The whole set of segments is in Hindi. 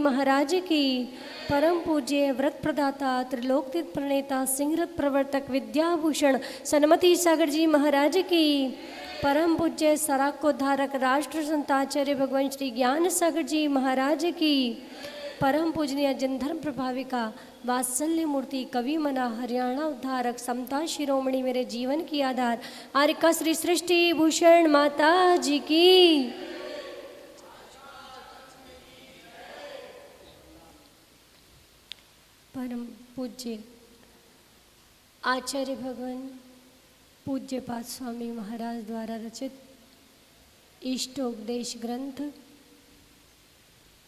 महाराज की। परम पूज्य व्रत प्रदाता त्रिलोकतीर्थ प्रणेता सिंहरथ प्रवर्तक विद्याभूषण सन्मति सागर जी महाराज की। परम पूज्य सराकोद्धारक राष्ट्र संताचार्य भगवान श्री ज्ञान सागर जी महाराज की। परम पूजनीय जनधर्म प्रभाविका वात्सल्य मूर्ति कवि मना हरियाणा उद्धारक समता शिरोमणि मेरे जीवन की आधार आरिका श्री सृष्टि भूषण माता जी की। परम पूज्य आचार्य भगवान पूज्यपाद स्वामी महाराज द्वारा रचित इष्टोपदेश ग्रंथ,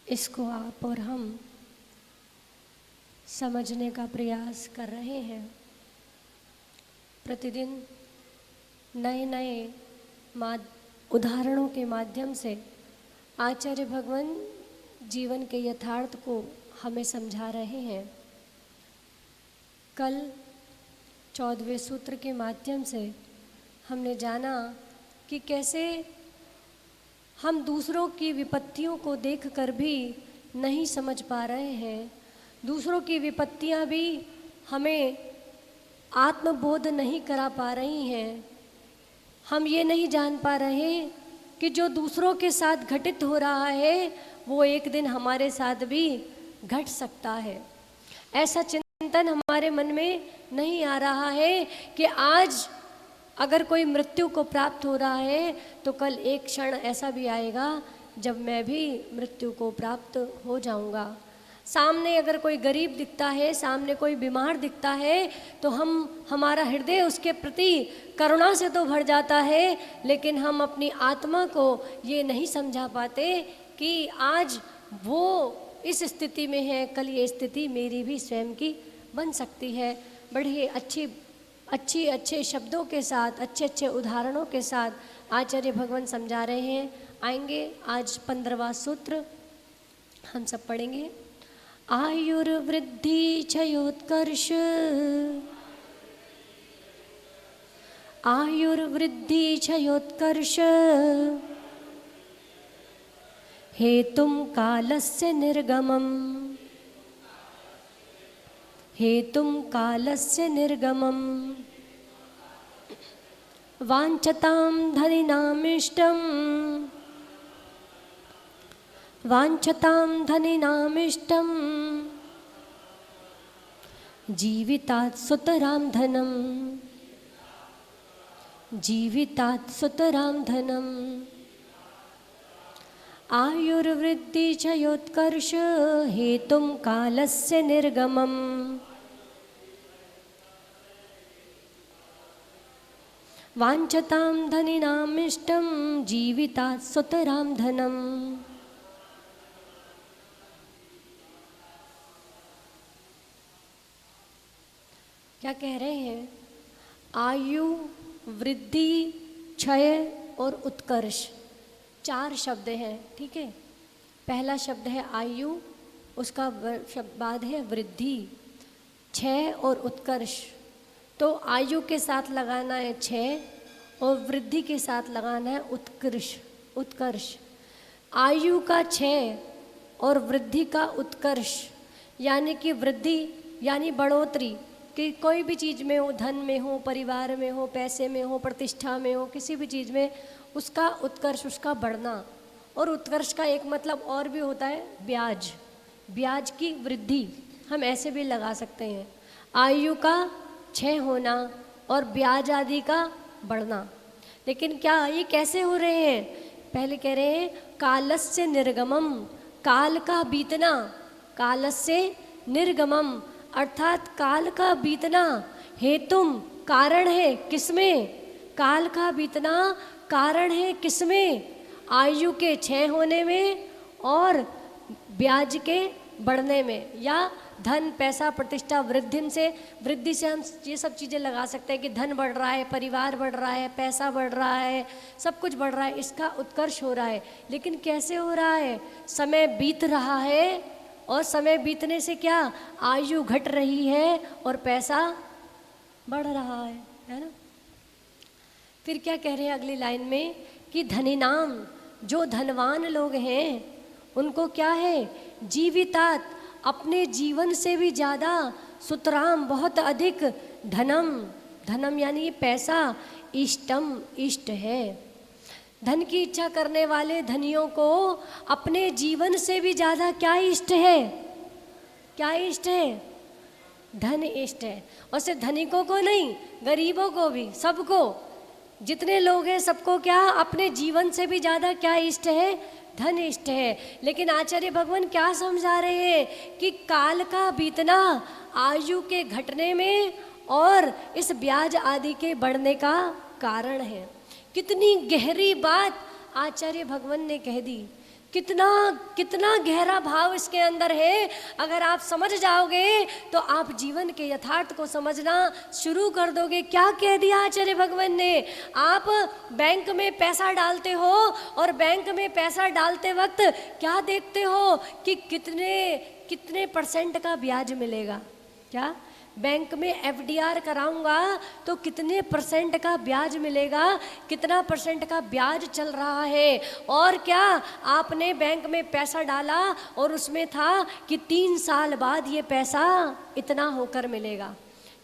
इसको आप और हम समझने का प्रयास कर रहे हैं। प्रतिदिन नए नए उदाहरणों के माध्यम से आचार्य भगवान जीवन के यथार्थ को हमें समझा रहे हैं। कल 14वें सूत्र के माध्यम से हमने जाना कि कैसे हम दूसरों की विपत्तियों को देखकर भी नहीं समझ पा रहे हैं, दूसरों की विपत्तियां भी हमें आत्मबोध नहीं करा पा रही हैं। हम ये नहीं जान पा रहे कि जो दूसरों के साथ घटित हो रहा है वो एक दिन हमारे साथ भी घट सकता है। ऐसा चिंतन हमारे मन में नहीं आ रहा है कि आज अगर कोई मृत्यु को प्राप्त हो रहा है तो कल एक क्षण ऐसा भी आएगा जब मैं भी मृत्यु को प्राप्त हो जाऊंगा। सामने अगर कोई गरीब दिखता है, सामने कोई बीमार दिखता है तो हमारा हृदय उसके प्रति करुणा से तो भर जाता है, लेकिन हम अपनी आत्मा को ये नहीं समझा पाते कि आज वो इस स्थिति में है, कल ये स्थिति मेरी भी स्वयं की बन सकती है। बड़ी अच्छे शब्दों के साथ, अच्छे उदाहरणों के साथ आचार्य भगवान समझा रहे हैं। आएंगे आज 15वां सूत्र हम सब पढ़ेंगे। आयुर्वृद्धि क्षयोत्कर्ष, आयुर्वृद्धि क्षयोत्कर्ष हेतुं कालस्य निर्गमम्, हेतुं कालस्य निर्गमम् वाञ्छतां धनिनामिष्टम्, वाञ्छतां धनिनामिष्टम् जीवितात् सुतरां धनम्, जीवितात् सुतरां धनम् आयुर्वृद्धि क्षयोत्कर्ष हेतुं कालस्य निर्गमम्। वाञ्छतां धनिनामिष्टं जीवितात् सुतरां धनम्। क्या कह रहे हैं? आयु, वृद्धि, क्षय और उत्कर्ष, 4 शब्द हैं, ठीक है। पहला शब्द है आयु, उसका बाद है वृद्धि, क्षय और उत्कर्ष। तो आयु के साथ लगाना है क्षय और वृद्धि के साथ लगाना है उत्कर्ष। आयु का क्षय और वृद्धि का उत्कर्ष, यानी कि वृद्धि यानी बढ़ोतरी, कि कोई भी चीज़ में हो, धन में हो, परिवार में हो, पैसे में हो, प्रतिष्ठा में हो, किसी भी चीज़ में उसका उत्कर्ष, उसका बढ़ना। और उत्कर्ष का एक मतलब और भी होता है ब्याज, ब्याज की वृद्धि, हम ऐसे भी लगा सकते हैं। आयु का क्षय होना और ब्याज आदि का बढ़ना। लेकिन क्या ये कैसे हो रहे हैं? पहले कह रहे हैं कालस्य निर्गमम, काल का बीतना, कालस्य निर्गमम अर्थात काल का बीतना हेतुम कारण है किसमें? काल का बीतना कारण है किसमें? आयु के क्षय होने में और ब्याज के बढ़ने में, या धन, पैसा, प्रतिष्ठा, वृद्धि से हम ये सब चीज़ें लगा सकते हैं कि धन बढ़ रहा है, परिवार बढ़ रहा है, पैसा बढ़ रहा है, सब कुछ बढ़ रहा है, इसका उत्कर्ष हो रहा है। लेकिन कैसे हो रहा है? समय बीत रहा है और समय बीतने से क्या, आयु घट रही है और पैसा बढ़ रहा है ना। फिर क्या कह रहे हैं अगली लाइन में कि धनी नाम, जो धनवान लोग हैं उनको क्या है, जीवितात, अपने जीवन से भी ज़्यादा, सुतराम बहुत अधिक, धनम, धनम यानी पैसा, इष्टम इष्ट है। धन की इच्छा करने वाले धनियों को अपने जीवन से भी ज़्यादा क्या इष्ट है? क्या इष्ट है? धन इष्ट है। और सिर्फ धनिकों को नहीं, गरीबों को भी, सबको, जितने लोग हैं सबको क्या अपने जीवन से भी ज़्यादा क्या इष्ट है? धन इष्ट है। लेकिन आचार्य भगवान क्या समझा रहे हैं कि काल का बीतना, आयु के घटने में और इस ब्याज आदि के बढ़ने का कारण है। कितनी गहरी बात आचार्य भगवान ने कह दी, कितना कितना गहरा भाव इसके अंदर है। अगर आप समझ जाओगे तो आप जीवन के यथार्थ को समझना शुरू कर दोगे। क्या कह दिया आचार्य भगवान ने? आप बैंक में पैसा डालते हो और बैंक में पैसा डालते वक्त क्या देखते हो कि कितने परसेंट का ब्याज मिलेगा? क्या बैंक में एफडीआर कराऊंगा तो कितने परसेंट का ब्याज मिलेगा, कितना परसेंट का ब्याज चल रहा है। और क्या आपने बैंक में पैसा डाला और उसमें था कि 3 साल बाद ये पैसा इतना होकर मिलेगा।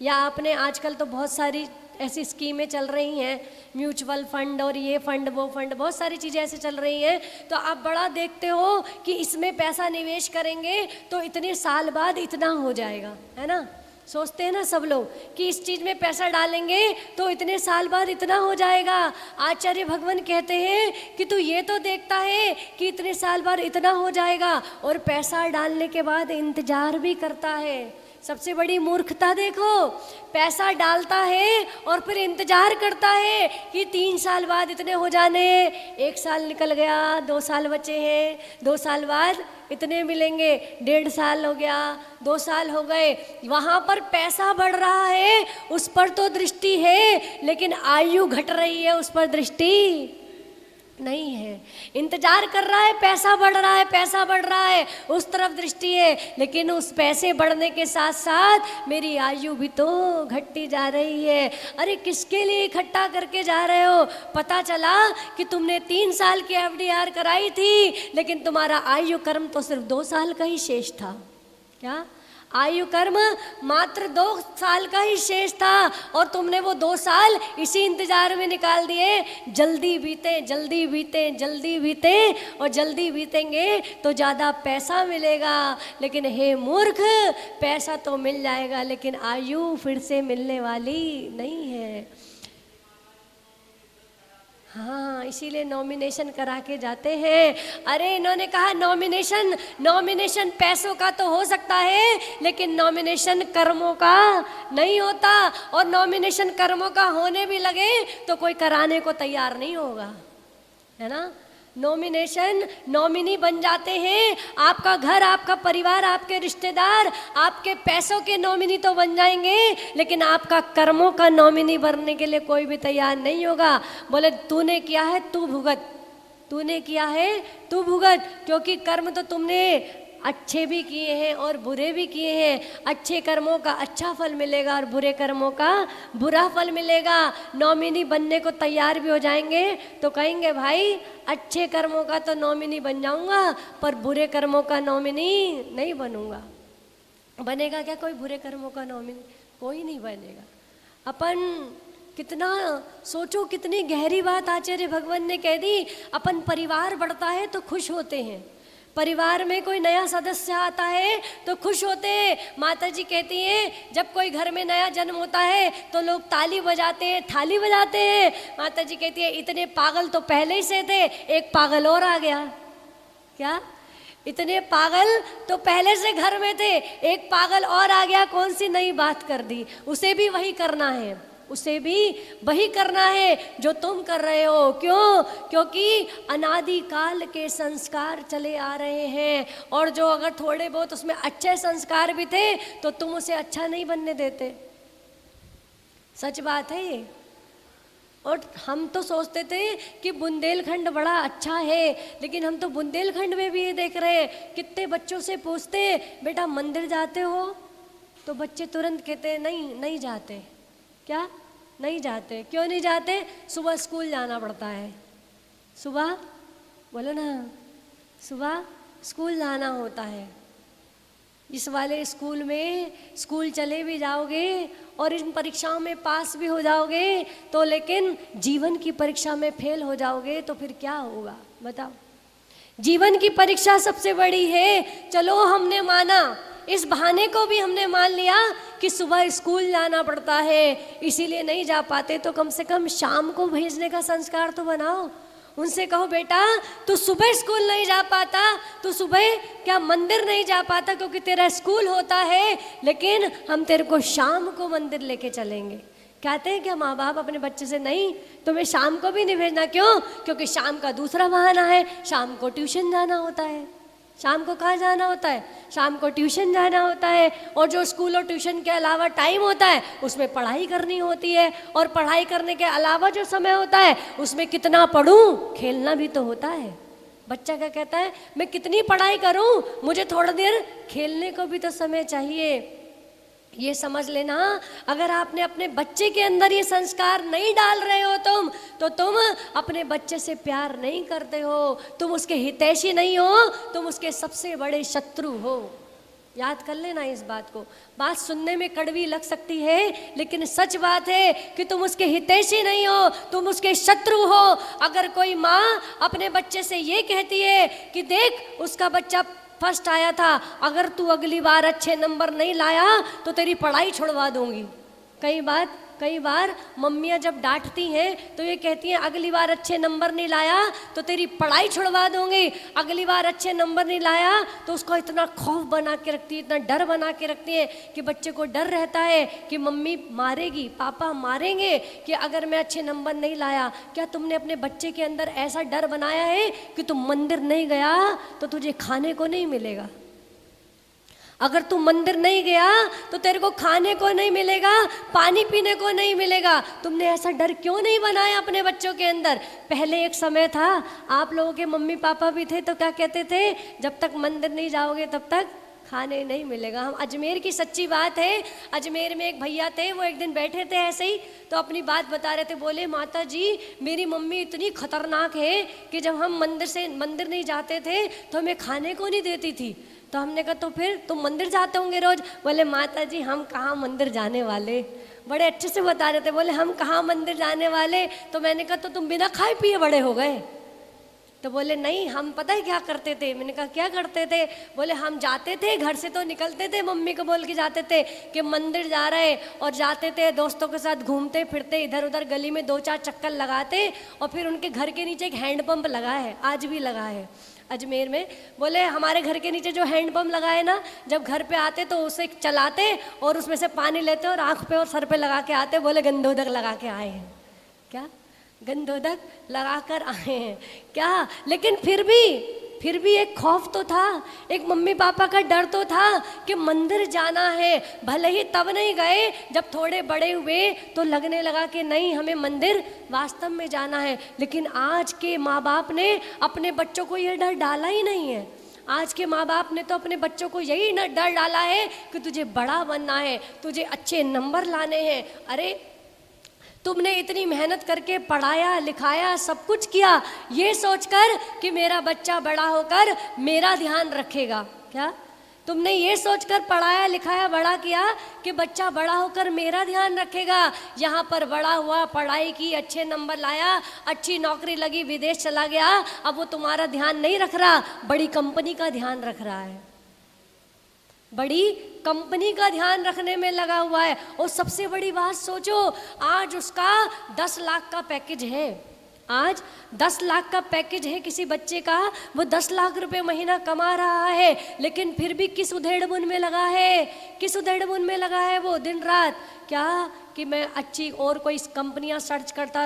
या आपने, आजकल तो बहुत सारी ऐसी स्कीमें चल रही हैं, म्यूचुअल फंड और ये फंड वो फंड, बहुत सारी चीज़ें ऐसे चल रही हैं। तो आप बड़ा देखते हो कि इसमें पैसा निवेश करेंगे तो इतने साल बाद इतना हो जाएगा, है ना? सोचते हैं ना सब लोग कि इस चीज़ में पैसा डालेंगे तो इतने साल बाद इतना हो जाएगा। आचार्य भगवान कहते हैं कि तू ये तो देखता है कि इतने साल बाद इतना हो जाएगा और पैसा डालने के बाद इंतजार भी करता है। सबसे बड़ी मूर्खता देखो, पैसा डालता है और फिर इंतजार करता है कि 3 साल बाद इतने हो जाने, 1 साल निकल गया, 2 साल बचे हैं, 2 साल बाद इतने मिलेंगे, 1.5 साल हो गया, 2 साल हो गए, वहाँ पर पैसा बढ़ रहा है, उस पर तो दृष्टि है, लेकिन आयु घट रही है, उस पर दृष्टि नहीं है। इंतजार कर रहा है, पैसा बढ़ रहा है, पैसा बढ़ रहा है, उस तरफ दृष्टि है, लेकिन उस पैसे बढ़ने के साथ साथ मेरी आयु भी तो घटती जा रही है। अरे किसके लिए इकट्ठा करके जा रहे हो? पता चला कि तुमने 3 साल की एफडीआर कराई थी, लेकिन तुम्हारा आयु कर्म तो सिर्फ 2 साल का ही शेष था। क्या? आयु कर्म मात्र 2 साल का ही शेष था और तुमने वो 2 साल इसी इंतजार में निकाल दिए। जल्दी बीते, जल्दी बीते, जल्दी बीते, और जल्दी बीतेंगे तो ज़्यादा पैसा मिलेगा। लेकिन हे मूर्ख, पैसा तो मिल जाएगा लेकिन आयु फिर से मिलने वाली नहीं है। हाँ, इसीलिए नॉमिनेशन करा के जाते हैं। अरे इन्होंने कहा नॉमिनेशन पैसों का तो हो सकता है, लेकिन नॉमिनेशन कर्मों का नहीं होता। और नॉमिनेशन कर्मों का होने भी लगे तो कोई कराने को तैयार नहीं होगा, है ना? नॉमिनेशन, नॉमिनी बन जाते हैं, आपका घर, आपका परिवार, आपके रिश्तेदार, आपके पैसों के नॉमिनी तो बन जाएंगे, लेकिन आपका कर्मों का नॉमिनी बनने के लिए कोई भी तैयार नहीं होगा। बोले तूने किया है तू भुगत, तूने किया है तू भुगत, क्योंकि कर्म तो तुमने अच्छे भी किए हैं और बुरे भी किए हैं। अच्छे कर्मों का अच्छा फल मिलेगा और बुरे कर्मों का बुरा फल मिलेगा। नॉमिनी बनने को तैयार भी हो जाएंगे तो कहेंगे भाई अच्छे कर्मों का तो नॉमिनी बन जाऊंगा, पर बुरे कर्मों का नॉमिनी नहीं बनूंगा। बनेगा क्या कोई बुरे कर्मों का नॉमिनी? कोई नहीं बनेगा। अपन कितना सोचो, कितनी गहरी बात आचार्य भगवान ने कह दी। अपन परिवार बढ़ता है तो खुश होते हैं, परिवार में कोई नया सदस्य आता है तो खुश होते हैं। माता जी कहती हैं जब कोई घर में नया जन्म होता है तो लोग ताली बजाते हैं, थाली बजाते हैं। माता जी कहती है इतने पागल तो पहले ही से थे, एक पागल और आ गया। क्या? इतने पागल तो पहले से घर में थे, एक पागल और आ गया, कौन सी नई बात कर दी? उसे भी वही करना है, उसे भी वही करना है जो तुम कर रहे हो। क्यों? क्योंकि अनादिकाल के संस्कार चले आ रहे हैं, और जो अगर थोड़े बहुत उसमें अच्छे संस्कार भी थे तो तुम उसे अच्छा नहीं बनने देते। सच बात है ये। और हम तो सोचते थे कि बुंदेलखंड बड़ा अच्छा है, लेकिन हम तो बुंदेलखंड में भी ये देख रहे हैं, कितने बच्चों से पूछते बेटा मंदिर जाते हो, तो बच्चे तुरंत कहते हैं नहीं जाते। क्या? नहीं जाते। क्यों नहीं जाते? सुबह स्कूल जाना पड़ता है। सुबह बोलो ना, सुबह स्कूल जाना होता है। इस वाले स्कूल में स्कूल चले भी जाओगे और इन परीक्षाओं में पास भी हो जाओगे तो, लेकिन जीवन की परीक्षा में फेल हो जाओगे तो फिर क्या होगा बताओ। जीवन की परीक्षा सबसे बड़ी है। चलो हमने माना, इस बहाने को भी हमने मान लिया कि सुबह स्कूल जाना पड़ता है इसीलिए नहीं जा पाते, तो कम से कम शाम को भेजने का संस्कार तो बनाओ। उनसे कहो बेटा तू सुबह स्कूल नहीं जा पाता, तू सुबह क्या मंदिर नहीं जा पाता क्योंकि तेरा स्कूल होता है, लेकिन हम तेरे को शाम को मंदिर लेके चलेंगे। कहते हैं क्या माँ बाप अपने बच्चे से, नहीं तुम्हें शाम को भी नहीं भेजना। क्यों? क्योंकि शाम का दूसरा बहाना है, शाम को ट्यूशन जाना होता है। शाम को कहाँ जाना होता है? शाम को ट्यूशन जाना होता है। और जो स्कूल और ट्यूशन के अलावा टाइम होता है उसमें पढ़ाई करनी होती है, और पढ़ाई करने के अलावा जो समय होता है उसमें कितना पढूं, खेलना भी तो होता है। बच्चा क्या कहता है, मैं कितनी पढ़ाई करूं, मुझे थोड़ा देर खेलने को भी तो समय चाहिए। ये समझ लेना, अगर आपने अपने बच्चे के अंदर ये संस्कार नहीं डाल रहे हो तो तुम अपने बच्चे से प्यार नहीं करते हो, तुम उसके हितैषी नहीं हो, तुम उसके सबसे बड़े शत्रु हो। याद कर लेना इस बात को। बात सुनने में कड़वी लग सकती है लेकिन सच बात है कि तुम उसके हितैषी नहीं हो, तुम उसके शत्रु हो। अगर कोई माँ अपने बच्चे से ये कहती है कि देख उसका बच्चा फर्स्ट आया था, अगर तू अगली बार अच्छे नंबर नहीं लाया तो तेरी पढ़ाई छुड़वा दूंगी। कई बार मम्मियाँ जब डांटती हैं तो ये कहती हैं अगली बार अच्छे नंबर नहीं लाया तो तेरी पढ़ाई छुड़वा दूंगी। अगली बार अच्छे नंबर नहीं लाया तो उसको इतना खौफ बना के रखती है, इतना डर बना के रखती है कि बच्चे को डर रहता है कि मम्मी मारेगी, पापा मारेंगे कि अगर मैं अच्छे नंबर नहीं लाया। क्या तुमने अपने बच्चे के अंदर ऐसा डर बनाया है कि तुम मंदिर नहीं गया तो तुझे खाने को नहीं मिलेगा? अगर तू मंदिर नहीं गया तो तेरे को खाने को नहीं मिलेगा, पानी पीने को नहीं मिलेगा। तुमने ऐसा डर क्यों नहीं बनाया अपने बच्चों के अंदर? पहले एक समय था, आप लोगों के मम्मी पापा भी थे तो क्या कहते थे, जब तक मंदिर नहीं जाओगे तब तक खाने नहीं मिलेगा। हम अजमेर की सच्ची बात है, अजमेर में एक भैया थे, वो एक दिन बैठे थे ऐसे ही तो अपनी बात बता रहे थे। बोले माता जी मेरी मम्मी इतनी खतरनाक है कि जब हम मंदिर नहीं जाते थे तो हमें खाने को नहीं देती थी। तो हमने कहा तो फिर तुम मंदिर जाते होंगे रोज? बोले माता जी हम कहाँ मंदिर जाने वाले। बड़े अच्छे से बता रहे थे, बोले हम कहाँ मंदिर जाने वाले। तो मैंने कहा तो तुम बिना खाए पिए बड़े हो गए? तो बोले नहीं हम पता है क्या करते थे। मैंने कहा क्या करते थे? बोले हम जाते थे, घर से तो निकलते थे, मम्मी को बोल के जाते थे कि मंदिर जा रहे, और जाते थे दोस्तों के साथ घूमते फिरते इधर उधर गली में 2-4 चक्कर लगाते, और फिर उनके घर के नीचे एक हैंडपम्प लगा है, आज भी लगा है अजमेर में। बोले हमारे घर के नीचे जो हैंडपम्प लगा है ना, जब घर पे आते तो उसे चलाते और उसमें से पानी लेते और आँख पे और सर पे लगा के आते। बोले गंधोदक लगा के आए हैं। क्या गंधोदक लगा कर आए हैं क्या? लेकिन फिर भी एक खौफ तो था, एक मम्मी पापा का डर तो था कि मंदिर जाना है। भले ही तब नहीं गए, जब थोड़े बड़े हुए तो लगने लगा कि नहीं हमें मंदिर वास्तव में जाना है। लेकिन आज के माँ बाप ने अपने बच्चों को ये डर डाला ही नहीं है। आज के माँ बाप ने तो अपने बच्चों को यही डर डाला है कि तुझे बड़ा बनना है, तुझे अच्छे नंबर लाने हैं। अरे तुमने इतनी मेहनत करके पढ़ाया लिखाया सब कुछ किया ये सोचकर कि मेरा बच्चा बड़ा होकर मेरा ध्यान रखेगा। क्या तुमने ये सोचकर पढ़ाया लिखाया बड़ा किया कि बच्चा बड़ा होकर मेरा ध्यान रखेगा? यहाँ पर बड़ा हुआ, पढ़ाई की, अच्छे नंबर लाया, अच्छी नौकरी लगी, विदेश चला गया, अब वो तुम्हारा ध्यान नहीं रख रहा, बड़ी कंपनी का ध्यान रख रहा है, बड़ी कंपनी का ध्यान रखने में लगा हुआ है। और सबसे बड़ी बात सोचो, आज उसका 10 लाख का पैकेज है, आज 10 लाख का पैकेज है किसी बच्चे का, वो 10 लाख रुपए महीना कमा रहा है, लेकिन फिर भी किस उधेड़बुन में लगा है, किस उधेड़बुन में लगा है वो दिन रात। क्या कि मैं अच्छी और कोई कंपनियां सर्च करता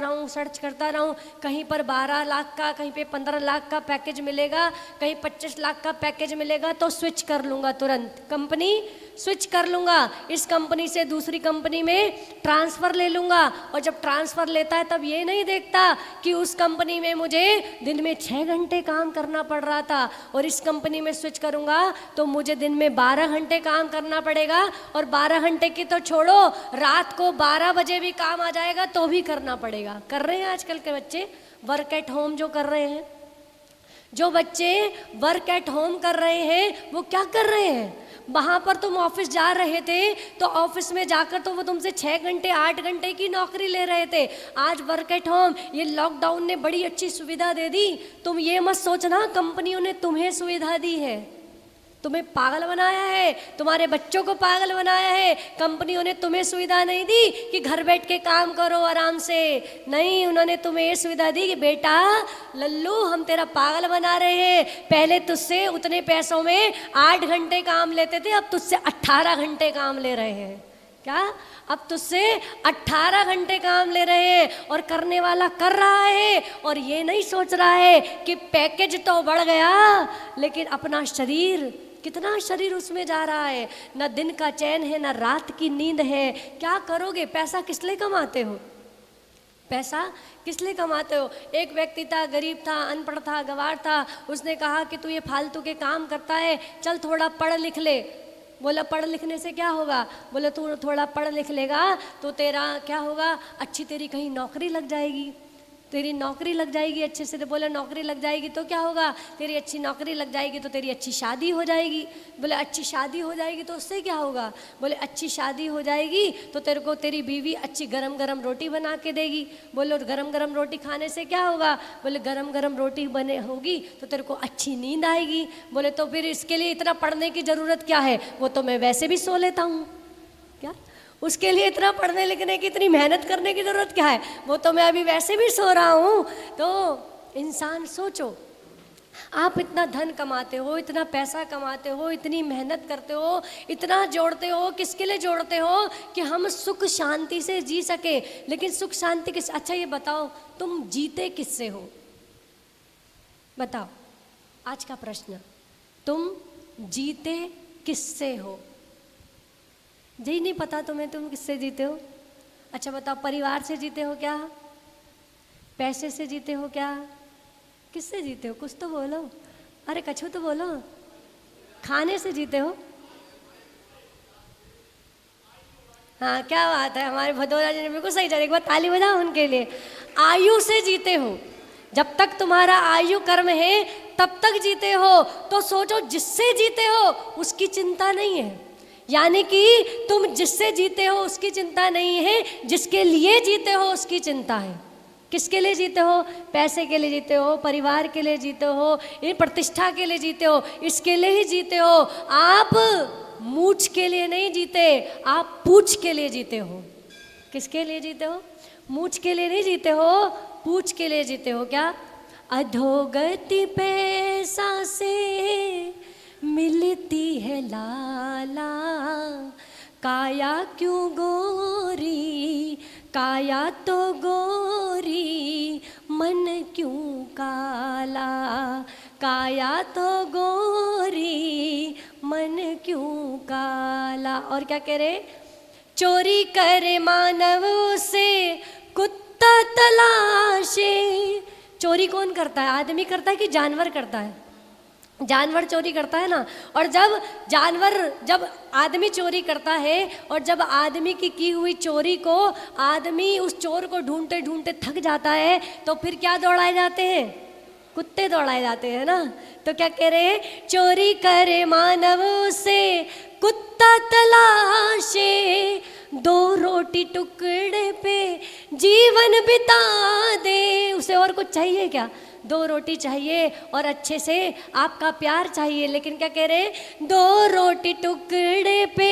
रहूं, कहीं पर 12 लाख का, कहीं पे 15 लाख का पैकेज मिलेगा, कहीं 25 लाख का पैकेज मिलेगा तो स्विच कर लूँगा, तुरंत कंपनी स्विच कर लूँगा, इस कंपनी से दूसरी कंपनी में ट्रांसफ़र ले लूँगा। और जब ट्रांसफ़र लेता है तब ये नहीं देखता कि उस कंपनी में मुझे दिन में 6 घंटे काम करना पड़ रहा था, और इस कंपनी में स्विच करूँगा तो मुझे दिन में 12 घंटे काम करना पड़ेगा, और 12 घंटे की तो छोड़ो, रात को 12 बजे भी काम आ जाएगा तो भी करना पड़ेगा। कर रहे हैं आजकल के बच्चे वर्क एट होम जो कर रहे हैं, जो बच्चे वर्क एट होम कर रहे हैं वो क्या कर रहे हैं? वहाँ पर तुम ऑफिस जा रहे थे तो ऑफिस में जाकर तो वो तुमसे 6 घंटे 8 घंटे की नौकरी ले रहे थे। आज वर्क एट होम, ये लॉकडाउन ने बड़ी अच्छी सुविधा दे दी। तुम ये मत सोचना कंपनियों ने तुम्हें सुविधा दी है, तुम्हें पागल बनाया है, तुम्हारे बच्चों को पागल बनाया है। कंपनियों ने तुम्हें सुविधा नहीं दी कि घर बैठ के काम करो आराम से, नहीं, उन्होंने तुम्हें ये सुविधा दी कि बेटा लल्लू हम तेरा पागल बना रहे हैं। पहले तुझसे उतने पैसों में 8 घंटे काम लेते थे, अब तुझसे 18 घंटे काम ले रहे हैं। क्या? अब तुझसे 18 घंटे काम ले रहे हैं और करने वाला कर रहा है और ये नहीं सोच रहा है कि पैकेज तो बढ़ गया लेकिन अपना शरीर, कितना शरीर उसमें जा रहा है। ना दिन का चैन है, ना रात की नींद है। क्या करोगे? पैसा किस लिए कमाते हो? पैसा किस लिए कमाते हो? एक व्यक्ति था, गरीब था, अनपढ़ था, गंवार था। उसने कहा कि तू ये फालतू के काम करता है, चल थोड़ा पढ़ लिख ले। बोला पढ़ लिखने से क्या होगा? बोले तू थोड़ा पढ़ लिख लेगा तो तेरा क्या होगा, अच्छी तेरी कहीं नौकरी लग जाएगी, तेरी नौकरी लग जाएगी अच्छे से। तो बोले नौकरी लग जाएगी तो क्या होगा? तेरी अच्छी नौकरी लग जाएगी तो तेरी अच्छी शादी हो जाएगी। बोले अच्छी शादी हो जाएगी तो उससे क्या होगा? बोले अच्छी शादी हो जाएगी तो तेरे को तेरी बीवी अच्छी गरम गरम रोटी बना के देगी। बोले गरम गरम रोटी खाने से क्या होगा? बोले गरम गरम रोटी बने होगी तो तेरे को अच्छी नींद आएगी। बोले तो फिर इसके लिए इतना पढ़ने की ज़रूरत क्या है? वो तो मैं वैसे भी सो लेता हूँ। क्या उसके लिए इतना पढ़ने लिखने की, इतनी मेहनत करने की ज़रूरत क्या है? वो तो मैं अभी वैसे भी सो रहा हूँ। तो इंसान सोचो, आप इतना धन कमाते हो, इतना पैसा कमाते हो, इतनी मेहनत करते हो, इतना जोड़ते हो, किसके लिए जोड़ते हो? कि हम सुख शांति से जी सके। लेकिन सुख शांति किस, अच्छा ये बताओ तुम जीते किससे हो? बताओ, आज का प्रश्न, तुम जीते किससे हो? यही नहीं पता तुम्हें तुम किससे जीते हो? अच्छा बताओ, परिवार से जीते हो क्या? पैसे से जीते हो क्या? किससे जीते हो? कुछ तो बोलो, अरे कछु तो बोलो। खाने से जीते हो? हाँ क्या बात है, हमारे भदौरा जी ने बिल्कुल सही जवाब। एक बार ताली बजाओ उनके लिए। आयु से जीते हो, जब तक तुम्हारा आयु कर्म है तब तक जीते हो। तो सोचो, जिससे जीते हो उसकी चिंता नहीं है, यानी कि तुम जिससे जीते हो उसकी चिंता नहीं है, जिसके लिए जीते हो उसकी चिंता है। किसके लिए जीते हो? पैसे के लिए जीते हो, परिवार के लिए जीते हो, इन प्रतिष्ठा के लिए जीते हो, इसके लिए ही जीते हो। आप मूछ के लिए नहीं जीते, आप पूछ के लिए जीते हो। किसके लिए जीते हो? मूछ के लिए नहीं जीते हो, पूछ के लिए जीते हो। क्या? अधोगति पैसा से मिलती है लाला, काया क्यों गोरी, काया तो गोरी, मन क्यों काला, काया तो गोरी, मन क्यों काला। और क्या कह रहे? चोरी करे मानव से कुत्ता तलाशे। चोरी कौन करता है? आदमी करता है कि जानवर करता है? जानवर चोरी करता है ना। और जब आदमी चोरी करता है और जब आदमी की हुई चोरी को आदमी उस चोर को ढूंढते ढूंढते थक जाता है तो फिर क्या दौड़ाए जाते हैं? कुत्ते दौड़ाए जाते हैं ना। तो क्या कह रहे हैं? चोरी करे मानव से कुत्ता तलाशे, 2 रोटी टुकड़े पे जीवन बिता दे। उसे और कुछ चाहिए क्या? 2 रोटी चाहिए और अच्छे से आपका प्यार चाहिए। लेकिन क्या कह रहे हैं? 2 रोटी टुकड़े पे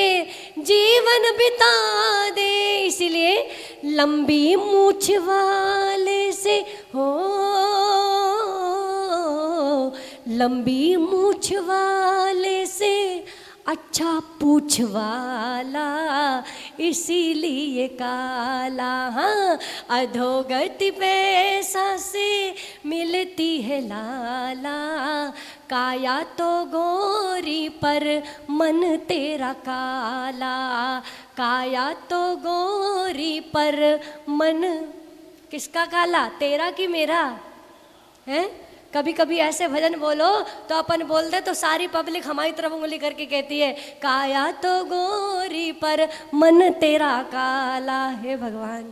जीवन बिता दे। इसीलिए लंबी मूछ वाले से हो, लंबी मूछ वाले से अच्छा पूछ वाला, इसीलिए काला। हाँ, अधोगति पैसा से मिलती है लाला, काया तो गोरी पर मन तेरा काला, काया तो गोरी पर मन किसका काला? तेरा कि मेरा? है कभी कभी ऐसे भजन बोलो तो अपन बोल दे तो सारी पब्लिक हमारी तरफ उंगली करके कहती है काया तो गोरी पर मन तेरा काला। है भगवान,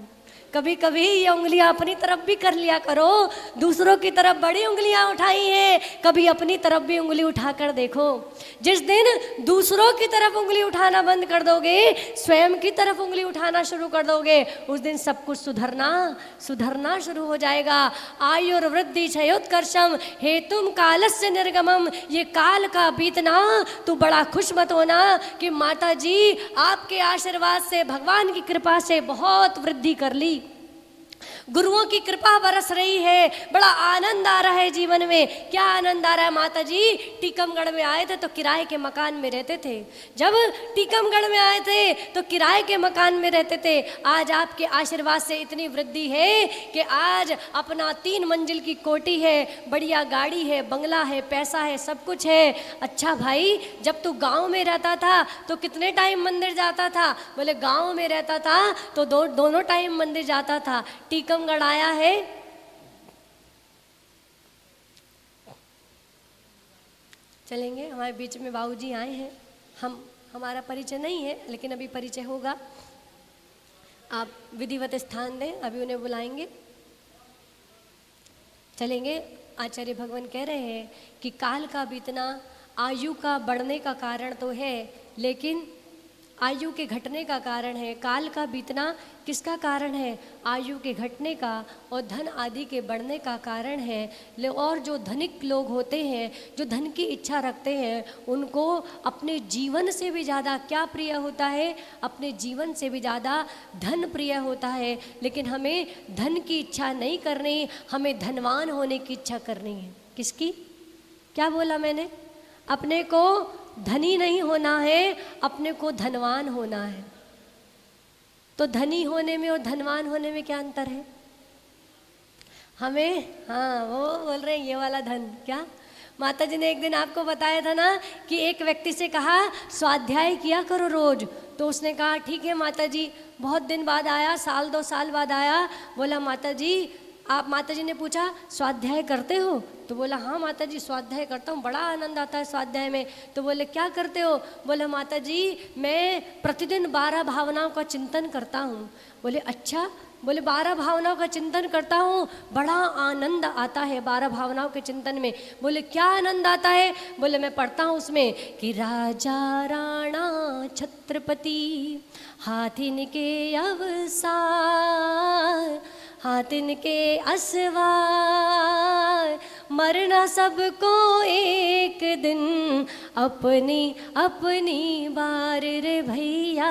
कभी कभी ये उंगलियां अपनी तरफ भी कर लिया करो। दूसरों की तरफ बड़ी उंगलियां उठाई हैं, कभी अपनी तरफ भी उंगली उठाकर देखो। जिस दिन दूसरों की तरफ उंगली उठाना बंद कर दोगे, स्वयं की तरफ उंगली उठाना शुरू कर दोगे, उस दिन सब कुछ सुधरना शुरू हो जाएगा। आयुर्वृद्धि क्षयोत्कर्षम हेतुम कालस्य निर्गमम, ये काल का बीतना तू बड़ा खुश मत होना कि माता जी आपके आशीर्वाद से, भगवान की कृपा से बहुत वृद्धि कर ली, गुरुओं की कृपा बरस रही है, बड़ा आनंद आ रहा है जीवन में। क्या आनंद आ रहा है माता जी? टीकमगढ़ में आए थे तो किराए के मकान में रहते थे। जब टीकमगढ़ में आए थे तो किराए के मकान में रहते थे। आज आपके आशीर्वाद से इतनी वृद्धि है कि आज अपना 3 मंजिल की कोठी है, बढ़िया गाड़ी है, बंगला है, पैसा है, सब कुछ है। अच्छा भाई, जब तू गाँव में रहता था तो कितने टाइम मंदिर जाता था? बोले गाँव में रहता था तो दोनों टाइम मंदिर जाता था। टीकमगढ़ आया है, चलेंगे। हमारे बीच में बाबूजी आए हैं, हमारा परिचय नहीं है लेकिन अभी परिचय होगा। आप विधिवत स्थान दें, अभी उन्हें बुलाएंगे। चलेंगे। आचार्य भगवान कह रहे हैं कि काल का बीतना आयु का बढ़ने का कारण तो है, लेकिन आयु के घटने का कारण है। काल का बीतना किसका कारण है? आयु के घटने का और धन आदि के बढ़ने का कारण है। और जो धनिक लोग होते हैं, जो धन की इच्छा रखते हैं, उनको अपने जीवन से भी ज़्यादा क्या प्रिय होता है? अपने जीवन से भी ज़्यादा धन प्रिय होता है। लेकिन हमें धन की इच्छा नहीं करनी, हमें धनवान होने की इच्छा करनी है। किसकी? क्या बोला मैंने? अपने को धनी नहीं होना है, अपने को धनवान होना है। तो धनी होने में और धनवान होने में क्या अंतर है? हमें, हाँ, वो बोल रहे हैं ये वाला धन। क्या माता जी ने एक दिन आपको बताया था ना कि एक व्यक्ति से कहा स्वाध्याय किया करो रोज। तो उसने कहा ठीक है माता जी। बहुत दिन बाद आया, 1-2 साल बाद आया, बोला माता जी ने पूछा स्वाध्याय करते हो? तो बोला हाँ माता जी स्वाध्याय करता हूँ, बड़ा आनंद आता है स्वाध्याय में। तो बोले क्या करते हो? बोले माता जी मैं प्रतिदिन 12 भावनाओं का चिंतन करता हूँ। बोले अच्छा? बोले 12 भावनाओं का चिंतन करता हूँ, बड़ा आनंद आता है 12 भावनाओं के चिंतन में। बोले क्या आनंद आता है? बोले मैं पढ़ता हूँ उसमें कि राजा राणा छत्रपति हाथिन के अवसार, हाथिन के असवार, मरना सबको एक दिन, अपनी अपनी बार रे भैया,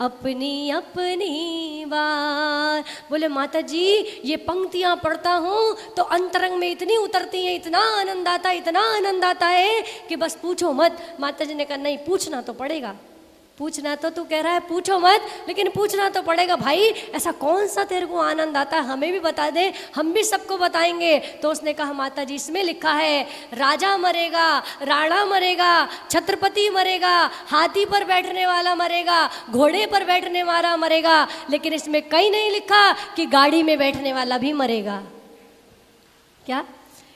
अपनी अपनी बार। बोले माता जी ये पंक्तियाँ पढ़ता हूँ तो अंतरंग में इतनी उतरती हैं, इतना आनंद आता है, इतना आनंद आता है कि बस पूछो मत। माता जी ने कहा नहीं, पूछना तो पड़ेगा। पूछना तो तू कह रहा है पूछो मत, लेकिन पूछना तो पड़ेगा भाई। ऐसा कौन सा तेरे को आनंद आता है, हमें भी बता दे, हम भी सबको बताएंगे। तो उसने कहा माता जी इसमें लिखा है राजा मरेगा, राणा मरेगा, छत्रपति मरेगा, हाथी पर बैठने वाला मरेगा, घोड़े पर बैठने वाला मरेगा, लेकिन इसमें कहीं नहीं लिखा कि गाड़ी में बैठने वाला भी मरेगा। क्या?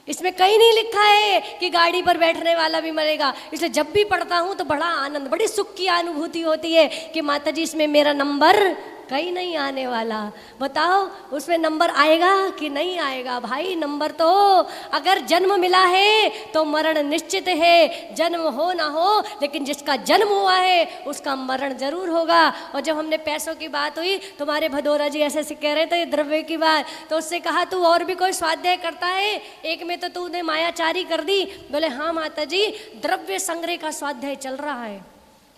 इसमें कहीं नहीं लिखा है कि गाड़ी पर बैठने वाला भी मरेगा। इसलिए जब भी पढ़ता हूँ तो बड़ा आनंद, बड़ी सुख की अनुभूति होती है कि माता जी इसमें मेरा नंबर कहीं नहीं आने वाला। बताओ उसमें नंबर आएगा कि नहीं आएगा? भाई नंबर तो, अगर जन्म मिला है तो मरण निश्चित है। जन्म हो ना हो, लेकिन जिसका जन्म हुआ है उसका मरण जरूर होगा। और जब हमने पैसों की बात हुई, तुम्हारे भदौरा जी ऐसे ऐसे कह रहे थे द्रव्य की बात, तो उससे कहा तू और भी कोई स्वाध्याय करता है? एक में तो तूने मायाचारी कर दी। बोले हाँ माता जी, द्रव्य संग्रह का स्वाध्याय चल रहा है।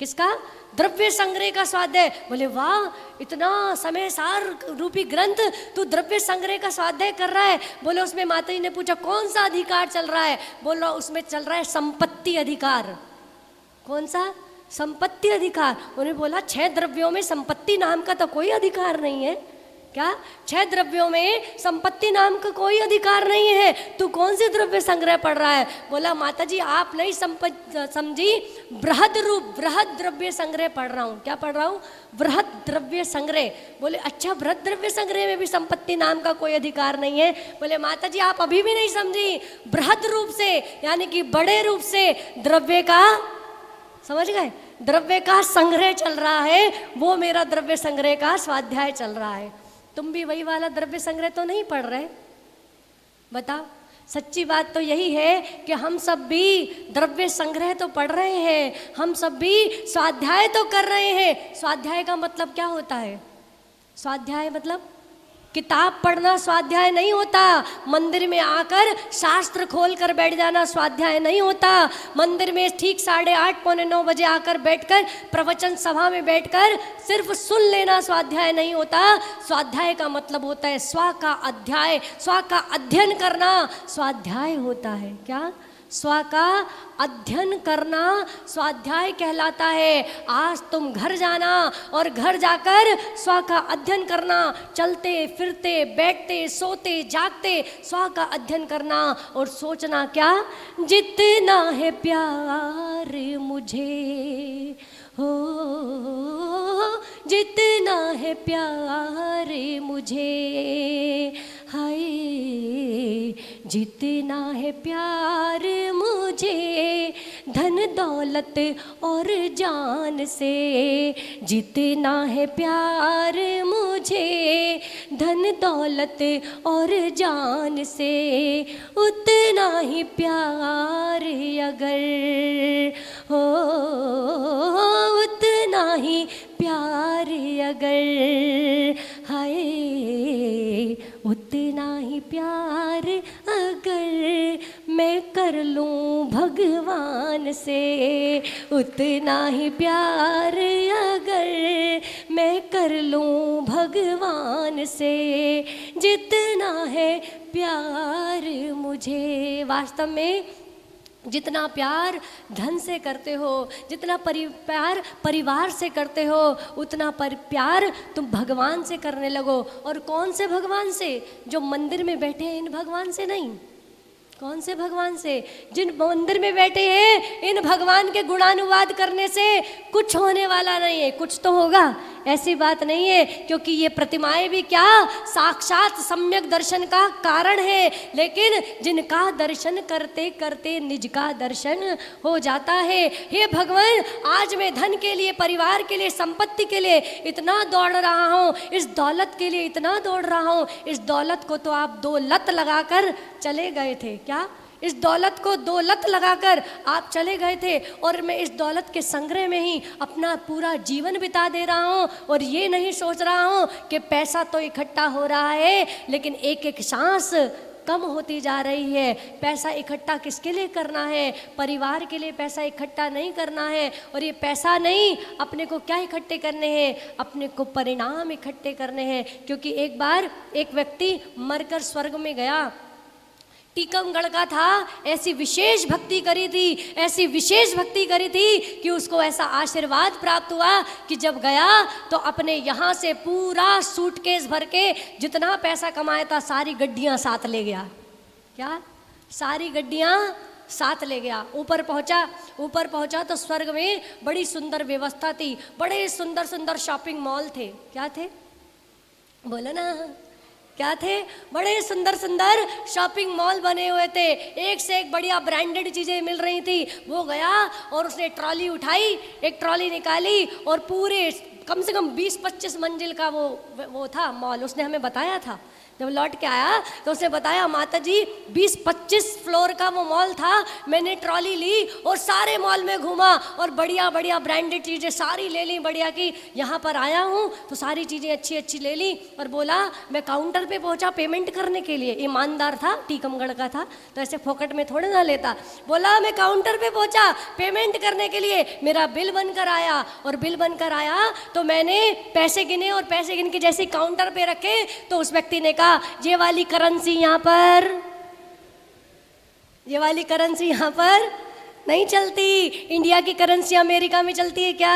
किसका? द्रव्य संग्रह का स्वाध्याय। बोले वाह, इतना समय सार रूपी ग्रंथ तू द्रव्य संग्रह का स्वाध्याय कर रहा है। बोले उसमें माता जी ने पूछा कौन सा अधिकार चल रहा है? बोल रहा उसमें चल रहा है संपत्ति अधिकार। कौन सा? संपत्ति अधिकार। उन्हें बोला 6 द्रव्यों में संपत्ति नाम का तो कोई अधिकार नहीं है। क्या? 6 द्रव्यों में संपत्ति नाम का कोई अधिकार नहीं है। तू कौन से द्रव्य संग्रह पढ़ रहा है? बोला माता जी आप नहीं समझी, बृहद द्रव्य संग्रह पढ़ रहा हूँ। क्या पढ़ रहा हूँ? बृहद द्रव्य संग्रह। बोले अच्छा, बृहद द्रव्य संग्रह में भी संपत्ति नाम का कोई अधिकार नहीं है? बोले माता जी आप अभी भी नहीं समझी। बृहद रूप से यानी कि बड़े रूप से द्रव्य का, समझ गए, द्रव्य का संग्रह चल रहा है, वो मेरा द्रव्य संग्रह का स्वाध्याय चल रहा है। तुम भी वही वाला द्रव्य संग्रह तो नहीं पढ़ रहे? बताओ, सच्ची बात तो यही है कि हम सब भी द्रव्य संग्रह तो पढ़ रहे हैं, हम सब भी स्वाध्याय तो कर रहे हैं। स्वाध्याय का मतलब क्या होता है? स्वाध्याय मतलब किताब पढ़ना स्वाध्याय नहीं होता। मंदिर में आकर शास्त्र खोल कर बैठ जाना स्वाध्याय नहीं होता। मंदिर में ठीक 8:30 पौने 9 बजे आकर बैठकर प्रवचन सभा में बैठकर सिर्फ सुन लेना स्वाध्याय नहीं होता। स्वाध्याय का मतलब होता है स्व का अध्याय, स्व का अध्ययन करना स्वाध्याय होता है। क्या? स्व का अध्ययन करना स्वाध्याय कहलाता है। आज तुम घर जाना और घर जाकर स्व का अध्ययन करना, चलते फिरते बैठते सोते जागते स्व का अध्ययन करना और सोचना क्या? जितना है प्यार मुझे हो, जितना है प्यार मुझे, हाय जितना है प्यार मुझे धन दौलत और जान से, जितना है प्यार मुझे धन दौलत और जान से, उतना ही प्यार अगर हो, उतना ही प्यार अगर, हाय उतना ही प्यार अगर मैं कर लूँ भगवान से, उतना ही प्यार अगर मैं कर लूँ भगवान से, जितना है प्यार मुझे। वास्तव में जितना प्यार धन से करते हो, जितना प्यार परिवार से करते हो, उतना प्यार तुम भगवान से करने लगो। और कौन से भगवान से? जो मंदिर में बैठे हैं इन भगवान से नहीं। कौन से भगवान से? जिन मंदिर में बैठे हैं इन भगवान के गुणानुवाद करने से कुछ होने वाला नहीं है। कुछ तो होगा, ऐसी बात नहीं है, क्योंकि ये प्रतिमाएं भी क्या साक्षात सम्यक दर्शन का कारण है। लेकिन जिनका दर्शन करते करते निज का दर्शन हो जाता है। हे भगवान, आज मैं धन के लिए, परिवार के लिए, संपत्ति के लिए इतना दौड़ रहा हूँ, इस दौलत के लिए इतना दौड़ रहा हूँ। इस दौलत को तो आप 2 लत लगाकर चले गए थे। क्या? इस दौलत को 2 लत लगाकर आप चले गए थे, और मैं इस दौलत के संग्रह में ही अपना पूरा जीवन बिता दे रहा हूँ। और ये नहीं सोच रहा हूँ कि पैसा तो इकट्ठा हो रहा है, लेकिन एक एक सांस कम होती जा रही है। पैसा इकट्ठा किसके लिए करना है? परिवार के लिए पैसा इकट्ठा नहीं करना है। और ये पैसा नहीं, अपने को क्या इकट्ठे करने हैं? अपने को परिणाम इकट्ठे करने हैं। क्योंकि एक बार एक व्यक्ति मरकर स्वर्ग में गया, टीकमगढ़ का था, ऐसी विशेष भक्ति करी थी, ऐसी विशेष भक्ति करी थी कि उसको ऐसा आशीर्वाद प्राप्त हुआ कि जब गया तो अपने यहाँ से पूरा सूटकेस भर के जितना पैसा कमाया था सारी गड्डियाँ साथ ले गया। क्या? सारी गड्डियाँ साथ ले गया। ऊपर पहुंचा तो स्वर्ग में बड़ी सुंदर व्यवस्था थी, बड़े सुंदर सुंदर शॉपिंग मॉल थे। क्या थे? बोलो ना, क्या थे? बड़े सुंदर सुंदर शॉपिंग मॉल बने हुए थे, एक से एक बढ़िया ब्रांडेड चीज़ें मिल रही थी। वो गया और उसने ट्रॉली उठाई, एक ट्रॉली निकाली और पूरे कम से कम 20-25 मंजिल का वो था मॉल। उसने हमें बताया था, जब लौट के आया तो उसने बताया, माता जी 20-25 फ्लोर का वो मॉल था। मैंने ट्रॉली ली और सारे मॉल में घूमा और बढ़िया बढ़िया ब्रांडेड चीज़ें सारी ले ली। बढ़िया की यहाँ पर आया हूँ तो सारी चीज़ें अच्छी अच्छी ले ली। और बोला, मैं काउंटर पे पहुँचा पेमेंट करने के लिए। ईमानदार था, टीकमगढ़ का था, तो ऐसे फोकट में थोड़े ना लेता। बोला, मैं काउंटर पे पहुँचा पेमेंट करने के लिए, मेरा बिल बनकर आया और बिल बनकर आया तो मैंने पैसे गिने और पैसे गिन के जैसे काउंटर पे रखे तो उस व्यक्ति ने कहा, ये वाली करेंसी यहाँ पर, ये वाली करेंसी यहाँ पर नहीं चलती। इंडिया की करेंसी अमेरिका में चलती है। क्या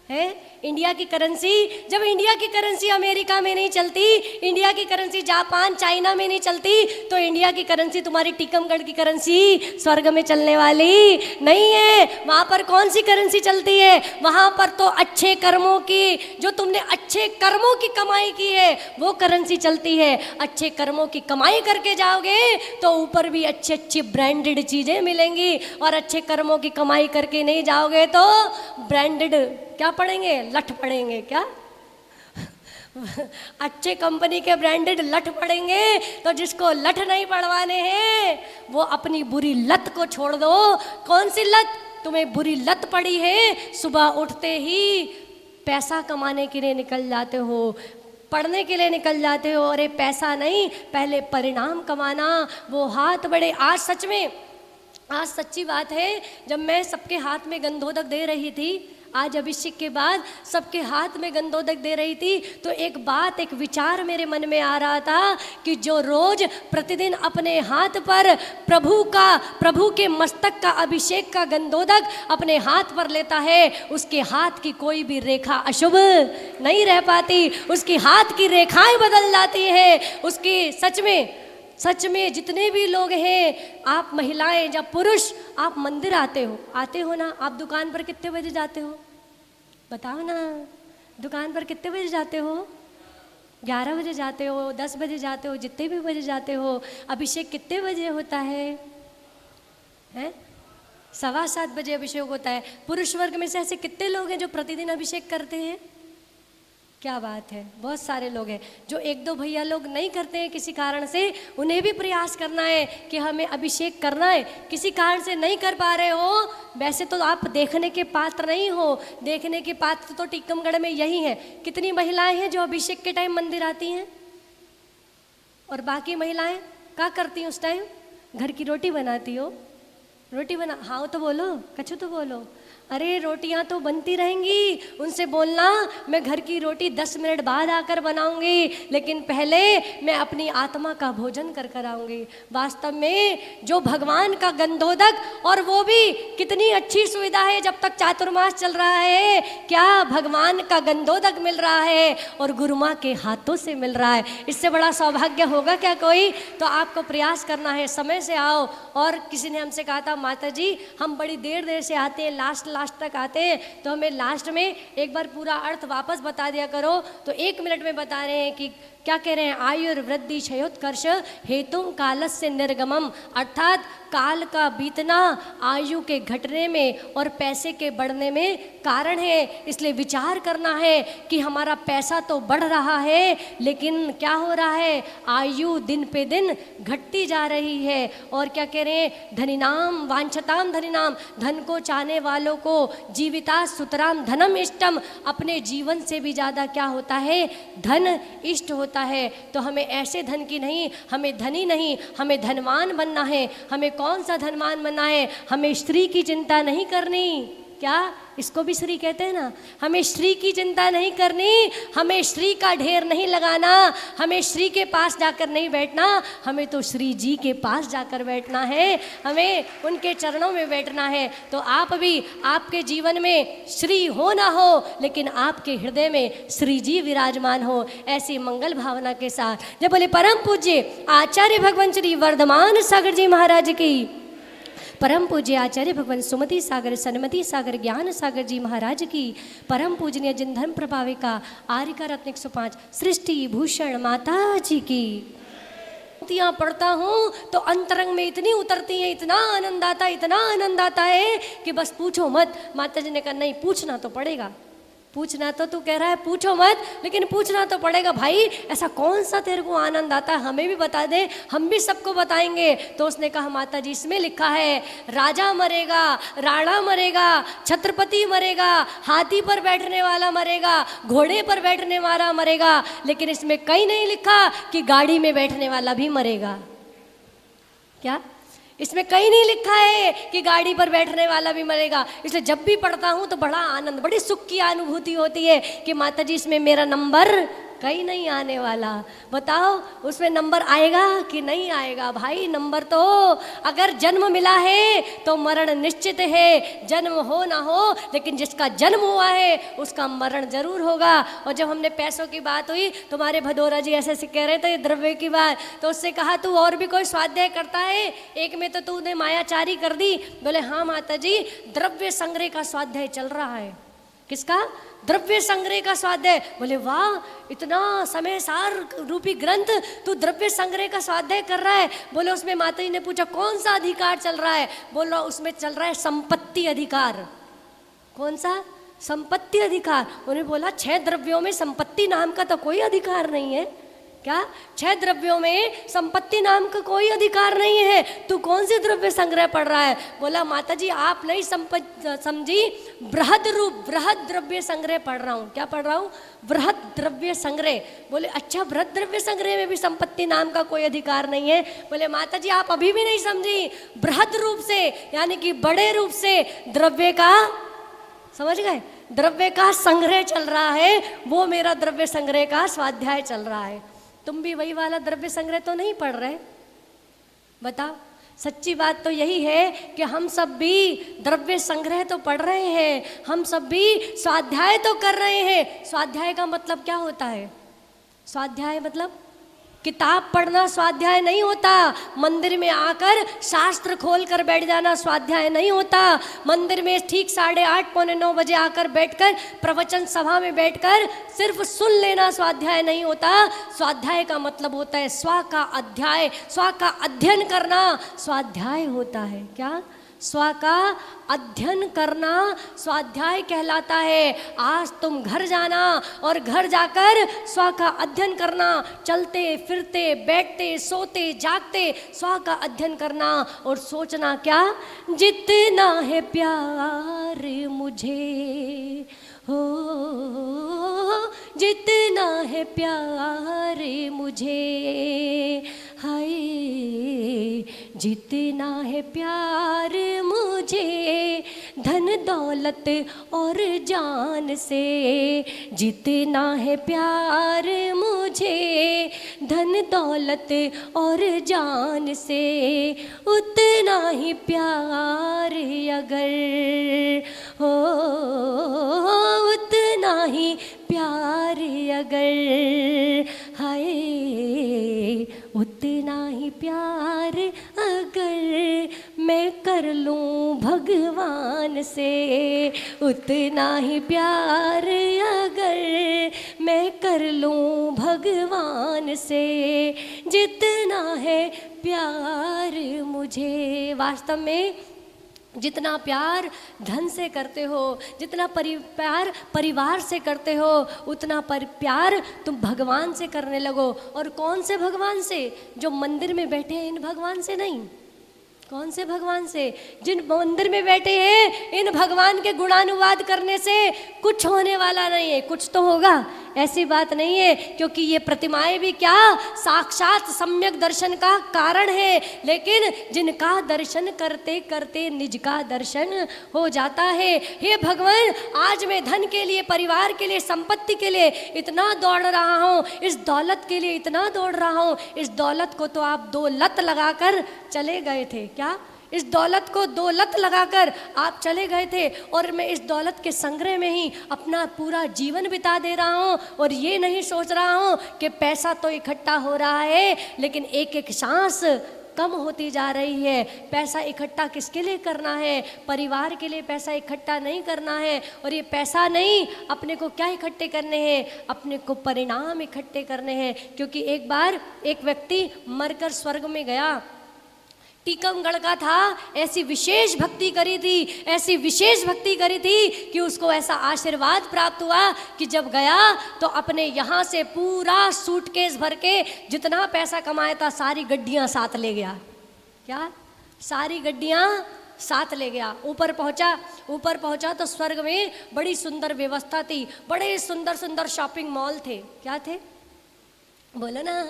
है? इंडिया की करेंसी, जब इंडिया की करेंसी अमेरिका में नहीं चलती, इंडिया की करेंसी जापान चाइना में नहीं चलती, तो इंडिया की करेंसी, तुम्हारी टीकमगढ़ की करेंसी स्वर्ग में चलने वाली नहीं है। वहाँ पर कौन सी करेंसी चलती है? वहाँ पर तो अच्छे कर्मों की, जो तुमने अच्छे कर्मों की कमाई की है वो करेंसी चलती है। अच्छे कर्मों की कमाई करके जाओगे तो ऊपर भी अच्छी अच्छी ब्रांडेड चीज़ें मिलेंगी, और अच्छे कर्मों की कमाई करके नहीं जाओगे तो ब्रांडेड क्या पढ़ेंगे? लठ पढ़ेंगे। क्या? अच्छे कंपनी के ब्रांडेड लठ पड़ेंगे, तो जिसको लठ नहीं पड़वाने हैं वो अपनी बुरी लत को छोड़ दो। कौन सी लत? तुम्हें बुरी लत पड़ी है, सुबह उठते ही पैसा कमाने के लिए निकल जाते हो, पढ़ने के लिए निकल जाते हो। अरे पैसा नहीं, पहले परिणाम कमाना, वो हाथ बड़े। आज सच में, आज सच्ची बात है, जब मैं सबके हाथ में गंधोदक दे रही थी, आज अभिषेक के बाद सबके हाथ में गंधोदक दे रही थी, तो एक बात, एक विचार मेरे मन में आ रहा था कि जो रोज प्रतिदिन अपने हाथ पर प्रभु के मस्तक का अभिषेक का गंधोदक अपने हाथ पर लेता है, उसके हाथ की कोई भी रेखा अशुभ नहीं रह पाती, उसकी हाथ की रेखाएं बदल जाती है उसकी। सच में जितने भी लोग हैं, आप महिलाएं या पुरुष, आप मंदिर आते हो ना? आप दुकान पर कितने बजे जाते हो? बताओ ना, दुकान पर कितने बजे जाते हो? 11 बजे जाते हो, 10 बजे जाते हो, जितने भी बजे जाते हो। अभिषेक कितने बजे होता है? 7:15 बजे अभिषेक होता है। पुरुष वर्ग में से ऐसे कितने लोग हैं जो प्रतिदिन अभिषेक करते हैं? क्या बात है, बहुत सारे लोग हैं। जो 1-2 भैया लोग नहीं करते हैं किसी कारण से, उन्हें भी प्रयास करना है कि हमें अभिषेक करना है। किसी कारण से नहीं कर पा रहे हो, वैसे तो आप देखने के पात्र नहीं हो, देखने के पात्र तो टीकमगढ़ में यही है। कितनी महिलाएं हैं जो अभिषेक के टाइम मंदिर आती हैं? और बाकी महिलाएं क्या करती हैं उस टाइम? घर की रोटी बनाती हो? रोटी बना, हाँ तो बोलो, कछु तो बोलो। अरे रोटियां तो बनती रहेंगी, उनसे बोलना मैं घर की रोटी 10 मिनट बाद आकर बनाऊंगी, लेकिन पहले मैं अपनी आत्मा का भोजन कर आऊंगी। वास्तव में जो भगवान का गंधोदक, और वो भी कितनी अच्छी सुविधा है, जब तक चातुर्मास चल रहा है, क्या भगवान का गंधोदक मिल रहा है और गुरु माँ के हाथों से मिल रहा है। इससे बड़ा सौभाग्य होगा क्या कोई? तो आपको प्रयास करना है, समय से आओ। और किसी ने हमसे कहा था, माता जी हम बड़ी देर से आते हैं, लास्ट तक आते हैं, तो हमें लास्ट में एक बार पूरा अर्थ वापस बता दिया करो। तो 1 मिनट में बता रहे हैं कि क्या कह रहे हैं? आयुर्वृद्धि क्षयोत्कर्ष हेतु कालस्य निर्गमम, अर्थात काल का बीतना आयु के घटने में और पैसे के बढ़ने में कारण है। इसलिए विचार करना है कि हमारा पैसा तो बढ़ रहा है, लेकिन क्या हो रहा है? आयु दिन पे दिन घटती जा रही है। और क्या कह रहे हैं? धनिनाम वांछताम धनिनाम, धन को चाहने वालों को जीविता सुतराम धनम इष्टम, अपने जीवन से भी ज़्यादा क्या होता है? धन इष्ट होता है। तो हमें ऐसे धन की नहीं, हमें धनी नहीं, हमें धनवान बनना है। हमें कौन सा धनवान बनना है? हमें स्त्री की चिंता नहीं करनी। क्या इसको भी श्री कहते हैं ना? हमें श्री की चिंता नहीं करनी, हमें श्री का ढेर नहीं लगाना, हमें श्री के पास जाकर नहीं बैठना, हमें तो श्री जी के पास जाकर बैठना है, हमें उनके चरणों में बैठना है। तो आप भी, आपके जीवन में श्री हो ना हो, लेकिन आपके हृदय में श्री जी विराजमान हो, ऐसी मंगल भावना के साथ जब बोले परम पूज्य आचार्य भगवान श्री वर्धमान सागर जी महाराज की, परम पूज्य आचार्य भगवान सुमति सागर सन्मति सागर ज्ञान सागर जी महाराज की, परम पूजनीय जिन धर्म प्रभाविका आर्यका रत्न 105 सृष्टि भूषण माता जी की। पढ़ता हूँ तो अंतरंग में इतनी उतरती है, इतना आनंद आता है कि बस पूछो मत। माता जी ने कहा नहीं, पूछना तो पड़ेगा। पूछना तो तू कह रहा है पूछो मत, लेकिन पूछना तो पड़ेगा भाई। ऐसा कौन सा तेरे को आनंद आता है, हमें भी बता दे, हम भी सबको बताएंगे। तो उसने कहा माता जी इसमें लिखा है राजा मरेगा, राणा मरेगा, छत्रपति मरेगा, हाथी पर बैठने वाला मरेगा, घोड़े पर बैठने वाला मरेगा, लेकिन इसमें कहीं नहीं लिखा कि गाड़ी में बैठने वाला भी मरेगा। क्या इसमें कहीं नहीं लिखा है कि गाड़ी पर बैठने वाला भी मरेगा? इसलिए जब भी पढ़ता हूँ तो बड़ा आनंद, बड़ी सुख की अनुभूति होती है कि माता जी इसमें मेरा नंबर कहीं नहीं आने वाला। बताओ उसमें नंबर आएगा कि नहीं आएगा? भाई नंबर तो, अगर जन्म मिला है तो मरण निश्चित है, जन्म हो ना हो, लेकिन जिसका जन्म हुआ है उसका मरण जरूर होगा। और जब हमने पैसों की बात हुई, तुम्हारे भदौरा जी ऐसे ऐसे कह रहे थे द्रव्य की बात, तो उससे कहा तू और भी कोई स्वाध्याय करता है? एक में तो तूने मायाचारी कर दी। बोले हाँ माता जी, द्रव्य संग्रह का स्वाध्याय चल रहा है। किसका? द्रव्य संग्रह का स्वाध्याय। बोले वाह, इतना समय सार रूपी ग्रंथ तू द्रव्य संग्रह का स्वाध्याय कर रहा है। बोले उसमें माता जी ने पूछा कौन सा अधिकार चल रहा है? बोल रहा उसमें चल रहा है संपत्ति अधिकार। कौन सा? संपत्ति अधिकार। उन्हें बोला 6 द्रव्यों में संपत्ति नाम का तो कोई अधिकार नहीं है। क्या 6 द्रव्यों में संपत्ति नाम का कोई अधिकार नहीं है, तू कौन से द्रव्य संग्रह पढ़ रहा है? बोला माता जी आप नहीं समझी, बृहद रूप बृहद द्रव्य संग्रह पढ़ रहा हूँ। क्या पढ़ रहा हूँ? बृहद द्रव्य संग्रह। बोले अच्छा बृहद द्रव्य संग्रह में भी संपत्ति नाम का कोई अधिकार नहीं है? बोले माता जी आप अभी भी नहीं समझी, बृहद रूप से यानी कि बड़े रूप से द्रव्य का, समझ गए, द्रव्य का संग्रह चल रहा है, वो मेरा द्रव्य संग्रह का स्वाध्याय चल रहा है। तुम भी वही वाला द्रव्य संग्रह तो नहीं पढ़ रहे? बताओ। सच्ची बात तो यही है कि हम सब भी द्रव्य संग्रह तो पढ़ रहे हैं, हम सब भी स्वाध्याय तो कर रहे हैं। स्वाध्याय का मतलब क्या होता है? स्वाध्याय मतलब किताब पढ़ना स्वाध्याय नहीं होता। मंदिर में आकर शास्त्र खोल कर बैठ जाना स्वाध्याय नहीं होता। मंदिर में ठीक 8:30 पौने 9 बजे आकर बैठकर प्रवचन सभा में बैठकर सिर्फ सुन लेना स्वाध्याय नहीं होता। स्वाध्याय का मतलब होता है स्व का अध्याय, स्व का अध्ययन करना स्वाध्याय होता है। क्या? स्व का अध्ययन करना स्वाध्याय कहलाता है। आज तुम घर जाना और घर जाकर स्व का अध्ययन करना, चलते फिरते बैठते सोते जागते स्व का अध्ययन करना और सोचना क्या, जितना है प्यार मुझे हो, जितना है प्यार मुझे, हाय जितना है प्यार मुझे धन दौलत और जान से, जितना है प्यार मुझे धन दौलत और जान से, उतना ही प्यार अगर हो, उतना ही प्यार अगर, हाय उतना ही प्यार अगर मैं कर लूँ भगवान से, उतना ही प्यार अगर मैं कर लूँ भगवान से, जितना है प्यार मुझे। वास्तव में जितना प्यार धन से करते हो, जितना प्यार परिवार से करते हो, उतना प्यार तुम भगवान से करने लगो। और कौन से भगवान से? जो मंदिर में बैठे हैं इन भगवान से नहीं। कौन से भगवान से? जिन मंदिर में बैठे हैं इन भगवान के गुणानुवाद करने से कुछ होने वाला नहीं है। कुछ तो होगा, ऐसी बात नहीं है, क्योंकि ये प्रतिमाएं भी क्या, साक्षात सम्यक दर्शन का कारण है। लेकिन जिनका दर्शन करते करते निज का दर्शन हो जाता है। हे भगवान, आज मैं धन के लिए, परिवार के लिए, संपत्ति के लिए इतना दौड़ रहा हूँ, इस दौलत के लिए इतना दौड़ रहा हूँ। इस दौलत को तो आप 2 लत लगाकर चले गए थे। क्या? इस दौलत को 2 लत लगाकर आप चले गए थे, और मैं इस दौलत के संग्रह में ही अपना पूरा जीवन बिता दे रहा हूँ। और ये नहीं सोच रहा हूँ कि पैसा तो इकट्ठा हो रहा है, लेकिन एक एक सांस कम होती जा रही है। पैसा इकट्ठा किसके लिए करना है? परिवार के लिए पैसा इकट्ठा नहीं करना है। और ये पैसा नहीं, अपने को क्या इकट्ठे करने हैं? अपने को परिणाम इकट्ठे करने हैं। क्योंकि एक बार एक व्यक्ति मरकर स्वर्ग में गया, टीकमगढ़ का था, ऐसी विशेष भक्ति करी थी, ऐसी विशेष भक्ति करी थी कि उसको ऐसा आशीर्वाद प्राप्त हुआ कि जब गया तो अपने यहाँ से पूरा सूटकेस भर के जितना पैसा कमाया था सारी गड्डियाँ साथ ले गया। क्या? सारी गड्डियाँ साथ ले गया। ऊपर पहुंचा तो स्वर्ग में बड़ी सुंदर व्यवस्था थी, बड़े सुंदर सुंदर शॉपिंग मॉल थे। क्या थे? बोलो ना,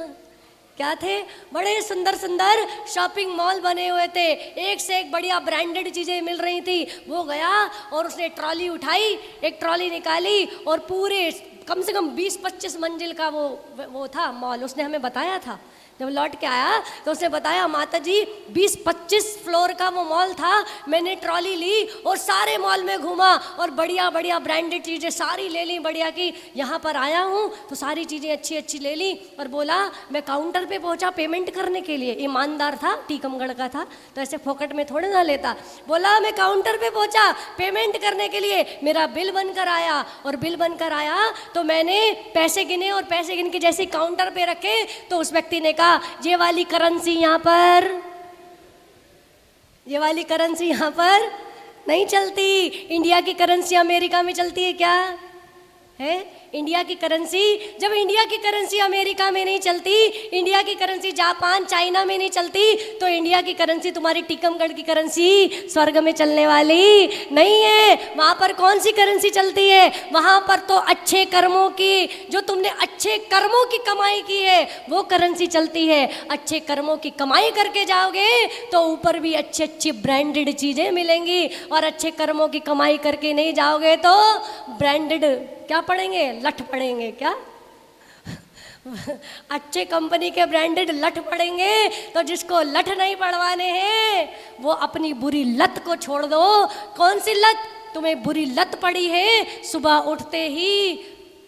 क्या थे? बड़े सुंदर सुंदर शॉपिंग मॉल बने हुए थे, एक से एक बढ़िया ब्रांडेड चीज़ें मिल रही थी। वो गया और उसने ट्रॉली उठाई, एक ट्रॉली निकाली और पूरे कम से कम 20-25 मंजिल का वो था मॉल। उसने हमें बताया था, जब लौट के आया तो उसने बताया, माता जी 20-25 फ्लोर का वो मॉल था। मैंने ट्रॉली ली और सारे मॉल में घूमा और बढ़िया बढ़िया ब्रांडेड चीज़ें सारी ले ली। बढ़िया की यहाँ पर आया हूँ तो सारी चीज़ें अच्छी अच्छी ले ली। और बोला, मैं काउंटर पे पहुँचा पेमेंट करने के लिए। ईमानदार था, टीकमगढ़ का था, तो ऐसे फोकट में थोड़े ना लेता। बोला, मैं काउंटर पे पहुँचा पेमेंट करने के लिए, मेरा बिल बनकर आया। और बिल बनकर आया तो मैंने पैसे गिने और पैसे गिन के जैसे काउंटर पे रखे तो उस व्यक्ति ने कहा, ये वाली करेंसी यहाँ पर, ये वाली करेंसी यहाँ पर नहीं चलती। इंडिया की करेंसी अमेरिका में चलती है क्या है? इंडिया की करेंसी, जब इंडिया की करेंसी अमेरिका में नहीं चलती, इंडिया की करेंसी जापान चाइना में नहीं चलती, तो इंडिया की करेंसी तुम्हारी टीकमगढ़ की करेंसी स्वर्ग में चलने वाली नहीं है। वहाँ पर कौन सी करेंसी चलती है? वहाँ पर तो अच्छे कर्मों की, जो तुमने अच्छे कर्मों की कमाई की है वो करेंसी चलती है। अच्छे कर्मों की कमाई करके जाओगे तो ऊपर भी अच्छी अच्छी ब्रांडेड चीज़ें मिलेंगी, और अच्छे कर्मों की कमाई करके नहीं जाओगे तो ब्रांडेड क्या पढ़ेंगे? लठ पढ़ेंगे। क्या अच्छे कंपनी के ब्रांडेड लठ पढ़ेंगे। तो जिसको लठ नहीं पढ़वाने हैं वो अपनी बुरी लत को छोड़ दो। कौन सी लत? तुम्हें बुरी लत पड़ी है, सुबह उठते ही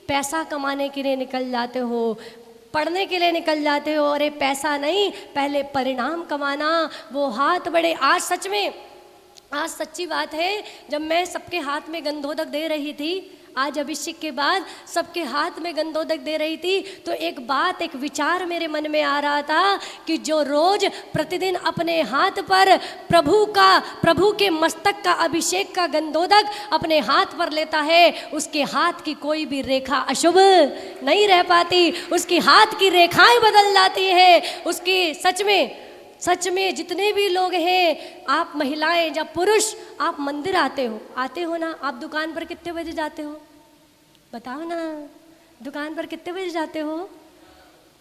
पैसा कमाने के लिए निकल जाते हो, पढ़ने के लिए निकल जाते हो। अरे पैसा नहीं, पहले परिणाम कमाना, वो हाथ बड़े। आज सच में, आज सच्ची बात है, जब मैं सबके हाथ में गंधोदक दे रही थी, आज अभिषेक के बाद सबके हाथ में गंधोदक दे रही थी, तो एक बात, एक विचार मेरे मन में आ रहा था कि जो रोज प्रतिदिन अपने हाथ पर प्रभु के मस्तक का अभिषेक का गंधोदक अपने हाथ पर लेता है, उसके हाथ की कोई भी रेखा अशुभ नहीं रह पाती, उसकी हाथ की रेखाएं बदल जाती है उसकी। सच में जितने भी लोग हैं, आप महिलाएं या पुरुष, आप मंदिर आते हो ना? आप दुकान पर कितने बजे जाते हो? बताओ ना, दुकान पर कितने बजे जाते हो?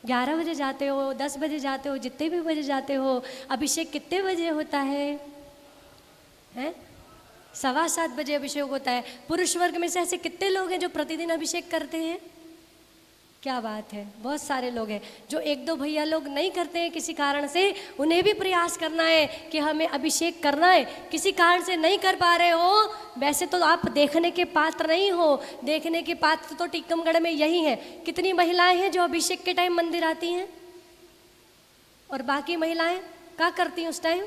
11 बजे जाते हो, 10 बजे जाते हो, जितने भी बजे जाते हो। अभिषेक कितने बजे होता है? 7:15 बजे अभिषेक होता है। पुरुष वर्ग में से ऐसे कितने लोग हैं जो प्रतिदिन अभिषेक करते हैं? क्या बात है, बहुत सारे लोग हैं। जो 1-2 भैया लोग नहीं करते हैं किसी कारण से, उन्हें भी प्रयास करना है कि हमें अभिषेक करना है। किसी कारण से नहीं कर पा रहे हो, वैसे तो आप देखने के पात्र नहीं हो, देखने के पात्र तो टीकमगढ़ में यही है। कितनी महिलाएं हैं जो अभिषेक के टाइम मंदिर आती हैं? और बाकी महिलाएं क्या करती हैं उस टाइम?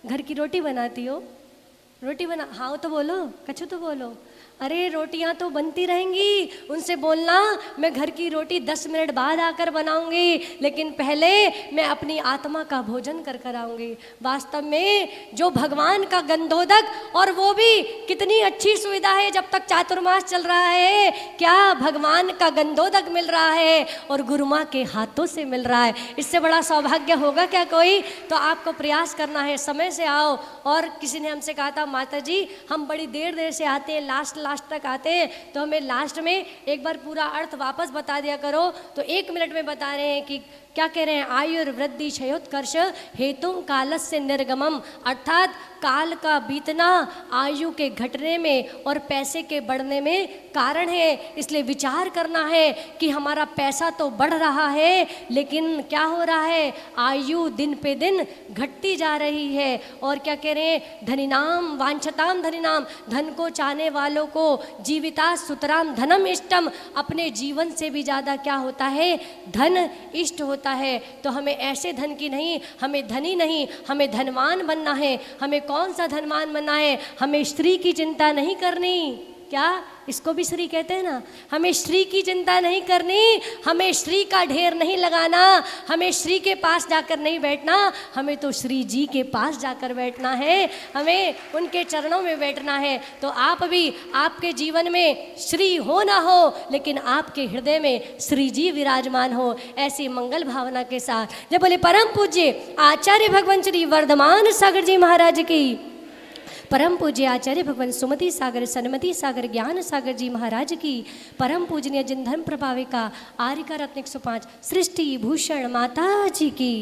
घर की रोटी बनाती हो? रोटी बना, हाँ तो बोलो, कछु तो बोलो। अरे रोटियां तो बनती रहेंगी, उनसे बोलना मैं घर की रोटी 10 मिनट बाद आकर बनाऊंगी, लेकिन पहले मैं अपनी आत्मा का भोजन कर आऊंगी। वास्तव में जो भगवान का गंधोदक, और वो भी कितनी अच्छी सुविधा है, जब तक चातुर्मास चल रहा है, क्या भगवान का गंधोदक मिल रहा है और गुरु माँ के हाथों से मिल रहा है। इससे बड़ा सौभाग्य होगा क्या कोई? तो आपको प्रयास करना है, समय से आओ। और किसी ने हमसे कहा था, माता जी हम बड़ी देर से आते हैं, लास्ट तक आते हैं, तो हमें लास्ट में एक बार पूरा अर्थ वापस बता दिया करो। तो 1 मिनट में बता रहे हैं कि क्या कह रहे हैं? आयुर्वृद्धि क्षयोत्कर्ष हेतु कालस्य निर्गमम, अर्थात काल का बीतना आयु के घटने में और पैसे के बढ़ने में कारण है। इसलिए विचार करना है कि हमारा पैसा तो बढ़ रहा है, लेकिन क्या हो रहा है? आयु दिन पे दिन घटती जा रही है। और क्या कह रहे हैं? धनिनाम वांछताम धनिनाम, धन को चाहने वालों को जीविता सुतराम धनम इष्टम, अपने जीवन से भी ज़्यादा क्या होता है? धन इष्ट होता है। तो हमें ऐसे धन की नहीं, हमें धनी नहीं, हमें धनवान बनना है। हमें कौन सा धनवान बनना है? हमें स्त्री की चिंता नहीं करनी। क्या इसको भी श्री कहते हैं ना? हमें श्री की चिंता नहीं करनी, हमें श्री का ढेर नहीं लगाना, हमें श्री के पास जाकर नहीं बैठना, हमें तो श्री जी के पास जाकर बैठना है, हमें उनके चरणों में बैठना है। तो आप भी, आपके जीवन में श्री हो ना हो, लेकिन आपके हृदय में श्री जी विराजमान हो, ऐसी मंगल भावना के साथ जब बोले परम पूज्य आचार्य भगवान श्री वर्धमान सागर जी महाराज की, परम पूज्य आचार्य भगवान सुमति सागर सन्मति सागर ज्ञान सागर जी महाराज की, परम पूजनीय जिन धर्म प्रभाविका आर्यका रत्न 105 सृष्टि भूषण माता जी की।